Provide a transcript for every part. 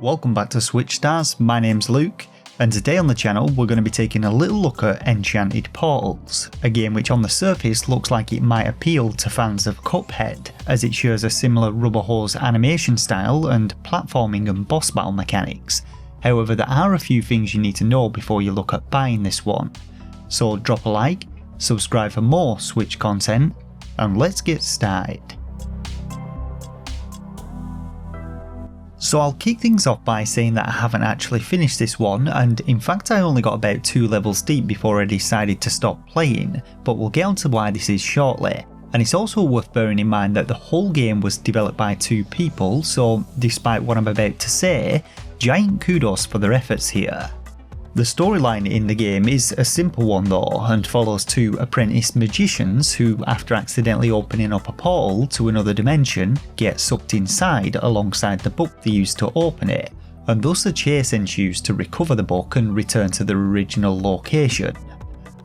Welcome back to SwitchStars, my name's Luke, and today on the channel we're going to be taking a little look at Enchanted Portals, a game which on the surface looks like it might appeal to fans of Cuphead, as it shares a similar rubber hose animation style and platforming and boss battle mechanics. However, there are a few things you need to know before you look at buying this one. So drop a like, subscribe for more Switch content, and let's get started. So I'll kick things off by saying that I haven't actually finished this one, and in fact I only got about 2 levels deep before I decided to stop playing, but we'll get onto why this is shortly. And it's also worth bearing in mind that the whole game was developed by 2 people, so despite what I'm about to say, giant kudos for their efforts here. The storyline in the game is a simple one though, and follows 2 apprentice magicians who, after accidentally opening up a portal to another dimension, get sucked inside alongside the book they used to open it, and thus a chase ensues to recover the book and return to their original location.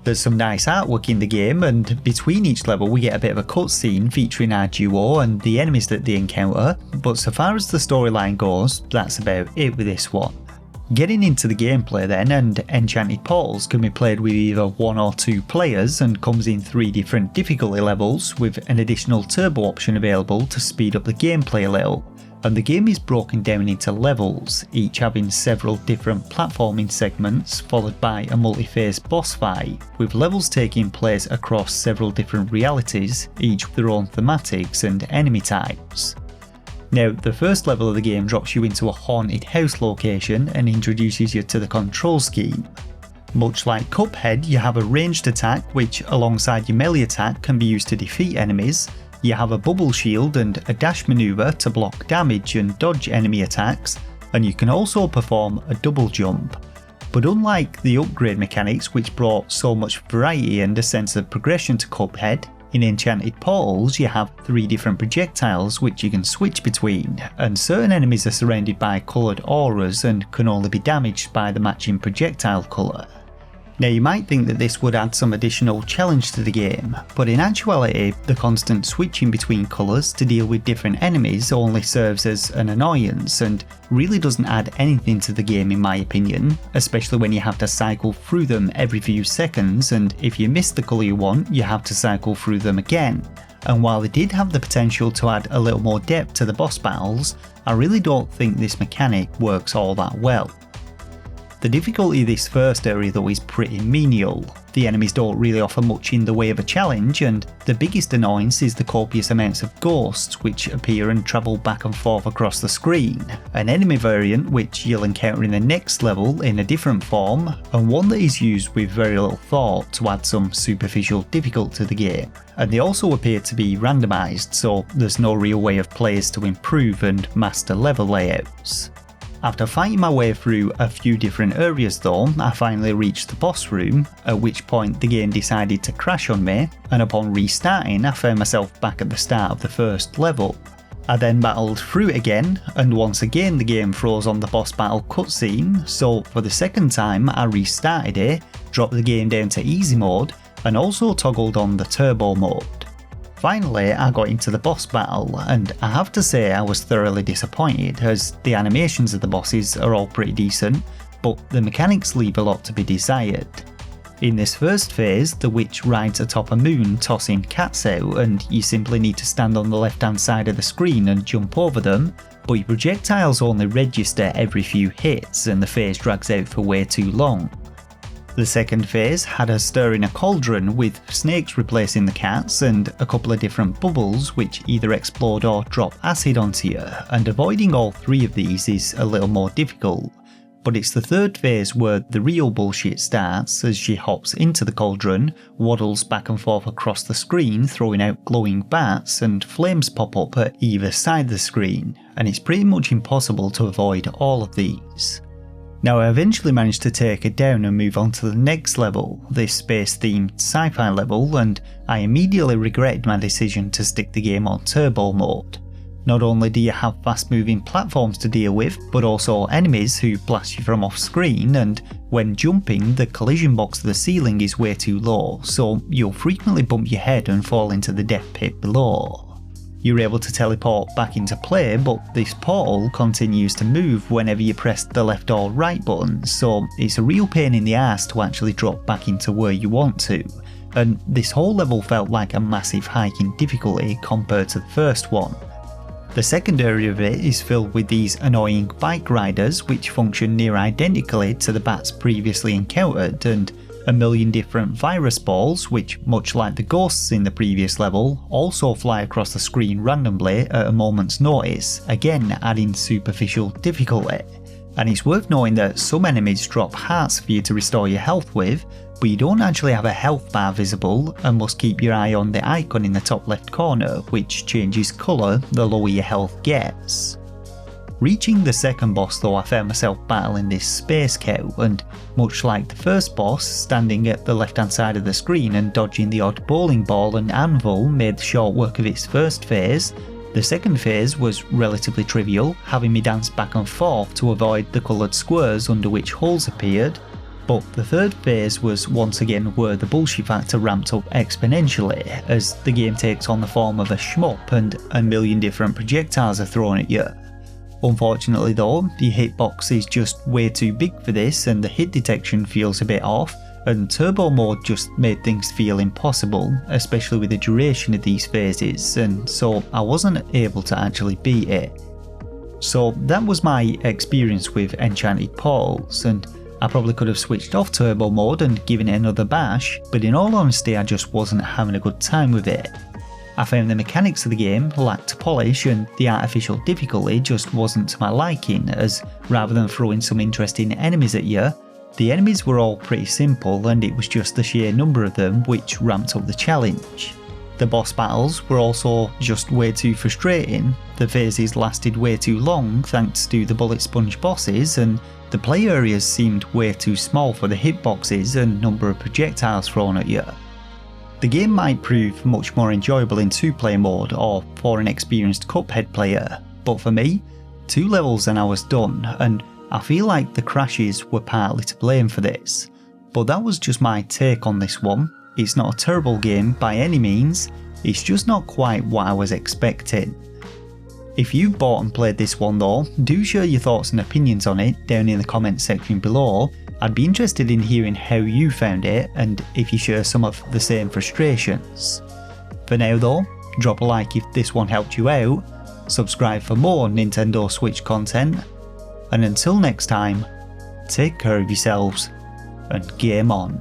There's some nice artwork in the game, and between each level we get a bit of a cutscene featuring our duo and the enemies that they encounter, but so far as the storyline goes, that's about it with this one. Getting into the gameplay then, and Enchanted Portals can be played with either 1 or 2 players and comes in 3 different difficulty levels with an additional turbo option available to speed up the gameplay a little. And the game is broken down into levels, each having several different platforming segments followed by a multi-phase boss fight, with levels taking place across several different realities, each with their own thematics and enemy types. Now, the first level of the game drops you into a haunted house location and introduces you to the control scheme. Much like Cuphead, you have a ranged attack which, alongside your melee attack, can be used to defeat enemies. You have a bubble shield and a dash maneuver to block damage and dodge enemy attacks, and you can also perform a double jump. But unlike the upgrade mechanics which brought so much variety and a sense of progression to Cuphead, in Enchanted Portals you have 3 different projectiles which you can switch between, and certain enemies are surrounded by coloured auras and can only be damaged by the matching projectile colour. Now you might think that this would add some additional challenge to the game, but in actuality the constant switching between colours to deal with different enemies only serves as an annoyance and really doesn't add anything to the game in my opinion, especially when you have to cycle through them every few seconds, and if you miss the colour you want you have to cycle through them again. And while they did have the potential to add a little more depth to the boss battles, I really don't think this mechanic works all that well. The difficulty of this first area though is pretty menial. The enemies don't really offer much in the way of a challenge, and the biggest annoyance is the copious amounts of ghosts which appear and travel back and forth across the screen, an enemy variant which you'll encounter in the next level in a different form, and one that is used with very little thought to add some superficial difficulty to the game. And they also appear to be randomised, so there's no real way of players to improve and master level layouts. After fighting my way through a few different areas though, I finally reached the boss room, at which point the game decided to crash on me, and upon restarting I found myself back at the start of the first level. I then battled through it again, and once again the game froze on the boss battle cutscene, so for the second time I restarted it, dropped the game down to easy mode, and also toggled on the turbo mode. Finally, I got into the boss battle, and I have to say I was thoroughly disappointed as the animations of the bosses are all pretty decent, but the mechanics leave a lot to be desired. In this first phase, the witch rides atop a moon tossing cats out, and you simply need to stand on the left hand side of the screen and jump over them, but your projectiles only register every few hits and the phase drags out for way too long. The second phase had us stirring a cauldron with snakes replacing the cats and a couple of different bubbles which either explode or drop acid onto you, and avoiding all 3 of these is a little more difficult. But it's the third phase where the real bullshit starts as she hops into the cauldron, waddles back and forth across the screen throwing out glowing bats, and flames pop up at either side of the screen, and it's pretty much impossible to avoid all of these. Now I eventually managed to take it down and move on to the next level, this space-themed sci-fi level, and I immediately regretted my decision to stick the game on turbo mode. Not only do you have fast-moving platforms to deal with, but also enemies who blast you from off-screen, and when jumping the collision box of the ceiling is way too low, so you'll frequently bump your head and fall into the death pit below. You're able to teleport back into play, but this portal continues to move whenever you press the left or right buttons, so it's a real pain in the ass to actually drop back into where you want to. And this whole level felt like a massive hike in difficulty compared to the first one. The second area of it is filled with these annoying bike riders which function near identically to the bats previously encountered, and a million different virus balls which, much like the ghosts in the previous level, also fly across the screen randomly at a moment's notice, again adding superficial difficulty. And it's worth knowing that some enemies drop hearts for you to restore your health with, but you don't actually have a health bar visible and must keep your eye on the icon in the top left corner, which changes colour the lower your health gets. Reaching the second boss though, I found myself battling this space cow, and much like the first boss, standing at the left hand side of the screen and dodging the odd bowling ball and anvil made short work of its first phase. The second phase was relatively trivial, having me dance back and forth to avoid the coloured squares under which holes appeared, but the third phase was once again where the bullshit factor ramped up exponentially, as the game takes on the form of a shmup and a million different projectiles are thrown at you. Unfortunately though, the hitbox is just way too big for this and the hit detection feels a bit off, and turbo mode just made things feel impossible, especially with the duration of these phases, and so I wasn't able to actually beat it. So that was my experience with Enchanted Portals, and I probably could have switched off turbo mode and given it another bash, but in all honesty I just wasn't having a good time with it. I found the mechanics of the game lacked polish and the artificial difficulty just wasn't to my liking, as rather than throwing some interesting enemies at you, the enemies were all pretty simple and it was just the sheer number of them which ramped up the challenge. The boss battles were also just way too frustrating, the phases lasted way too long thanks to the bullet sponge bosses, and the play areas seemed way too small for the hitboxes and number of projectiles thrown at you. The game might prove much more enjoyable in 2-player mode or for an experienced Cuphead player, but for me, 2 levels and I was done, and I feel like the crashes were partly to blame for this. But that was just my take on this one. It's not a terrible game by any means, it's just not quite what I was expecting. If you bought and played this one though, do share your thoughts and opinions on it down in the comments section below. I'd be interested in hearing how you found it and if you share some of the same frustrations. For now though, drop a like if this one helped you out, subscribe for more Nintendo Switch content, and until next time, take care of yourselves and game on.